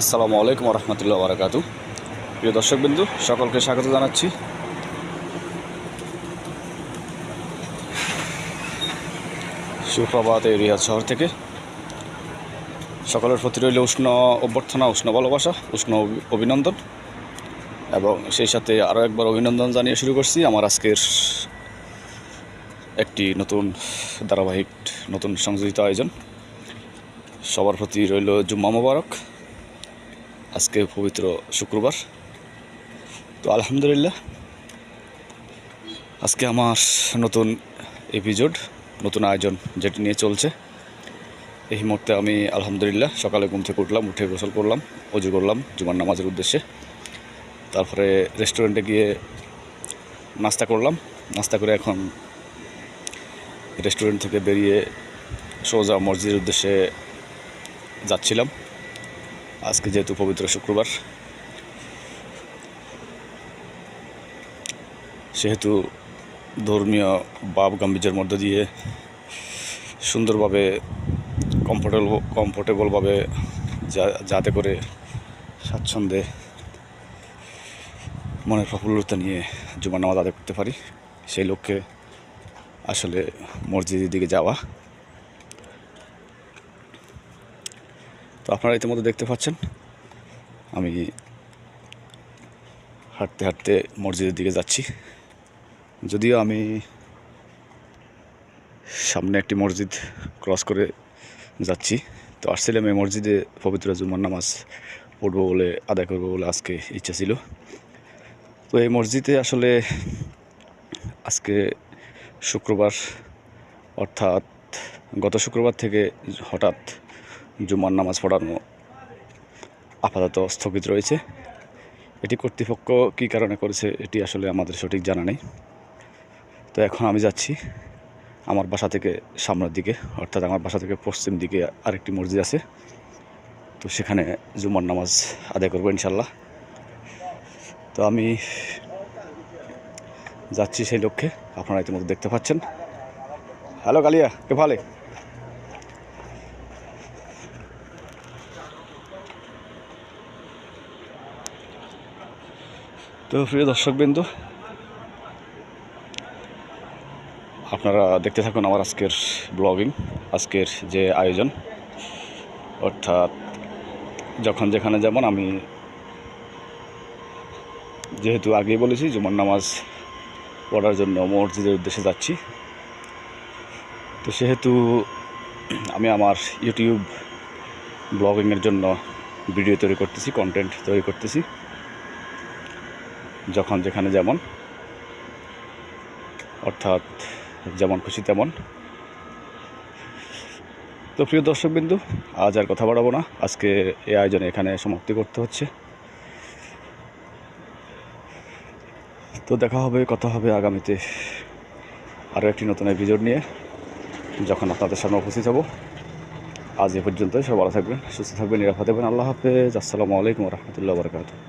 আসসালামু আলাইকুম রহমতুল্লাহ বারাকাতু। প্রিয় দর্শকবিন্দু, সকলকে স্বাগত জানাচ্ছি। সুপ্রভাত এই রিয়াদ শহর থেকে। সকলের প্রতি রইল উষ্ণ অভ্যর্থনা, উষ্ণ ভালোবাসা, উষ্ণ অভিনন্দন, এবং সেই সাথে আরও একবার অভিনন্দন জানিয়ে শুরু করছি আমার আজকের একটি নতুন ধারাবাহিক, নতুন সংযোজিত আয়োজন। সবার প্রতি রইল জুম্মা মোবারক। আজকে পবিত্র শুক্রবার। তো আলহামদুলিল্লাহ, আজকে আমার নতুন এপিসোড, নতুন আয়োজন যেটি নিয়ে চলছে। এই মুহূর্তে আমি আলহামদুলিল্লাহ সকালে ঘুম থেকে উঠলাম, উঠে গোসল করলাম, ওযু করলাম জুমার নামাজের উদ্দেশ্যে। তারপরে রেস্টুরেন্টে গিয়ে নাস্তা করলাম। নাস্তা করে এখন রেস্টুরেন্ট থেকে বেরিয়ে সোজা মসজিদের উদ্দেশ্যে যাচ্ছিলাম। আজকে যেহেতু পবিত্র শুক্রবার, সেহেতু ধর্মীয় ভাব গাম্ভীর্যের মধ্য দিয়ে সুন্দরভাবে কমফোর্টেবলভাবে যাতে করে স্বাচ্ছন্দ্যে মনের প্রফুল্লতা নিয়ে জুমার নামাজ আদায় করতে পারি, সেই লক্ষ্যে আসলে মসজিদের দিকে যাওয়া। তো আপনারা ইতিমধ্যে দেখতে পাচ্ছেন আমি হাঁটতে হাঁটতে মসজিদের দিকে যাচ্ছি। যদিও আমি সামনে একটি মসজিদ ক্রস করে যাচ্ছি, তো আসছিলাম এই মসজিদে পবিত্র জুমার নামাজ পড়বো বলে, আদায় করবো বলে আজকে ইচ্ছা ছিল। তো এই মসজিদে আসলে আজকে শুক্রবার, অর্থাৎ গত শুক্রবার থেকে হঠাৎ জুমার নামাজ পড়ানো আপাতত স্থগিত রয়েছে। এটি কর্তৃপক্ষ কী কারণে করেছে এটি আসলে আমাদের সঠিক জানা নেই। তো এখন আমি যাচ্ছি আমার বাসা থেকে সামনের দিকে, অর্থাৎ আমার বাসা থেকে পশ্চিম দিকে আরেকটি মসজিদ আছে, তো সেখানে জুমার নামাজ আদায় করবো ইনশাল্লাহ। তো আমি যাচ্ছি সেই লক্ষ্যে, আপনারা ইতিমধ্যে দেখতে পাচ্ছেন। হ্যালো কালিয়া, কে ভালো। তো প্রিয় দর্শকবৃন্দ, আপনারা দেখতে থাকুন আমার আজকের ব্লগিং, আজকের যে আয়োজন। অর্থাৎ যখন যেখানে যেমন, আমি যেহেতু আগেই বলেছি জুমার নামাজ পড়ার জন্য মসজিদের উদ্দেশ্যে যাচ্ছি, তো সেহেতু আমি আমার ইউটিউব ব্লগিংয়ের জন্য ভিডিও তৈরি করতেছি, কন্টেন্ট তৈরি করতেছি যখন যেখানে যেমন, অর্থাৎ যেমন খুশি তেমন। তো প্রিয় দর্শকবিন্দু, আজ আর কথা বাড়াবো না, আজকে এই আয়োজনে এখানে সমাপ্তি করতে হচ্ছে। তো দেখা হবে, কথা হবে আগামীতে আরও একটি নতুন এপিসোড নিয়ে, যখন আপনাদের সামনে উপস্থিত হব। আজ এ পর্যন্তই। সব ভালো থাকবেন, সুস্থ থাকবেন, নিরাপদ থাকবেন। আল্লাহ হাফেজ। আসসালামু আলাইকুম রহমতুল্লাহ বারকাতুহু।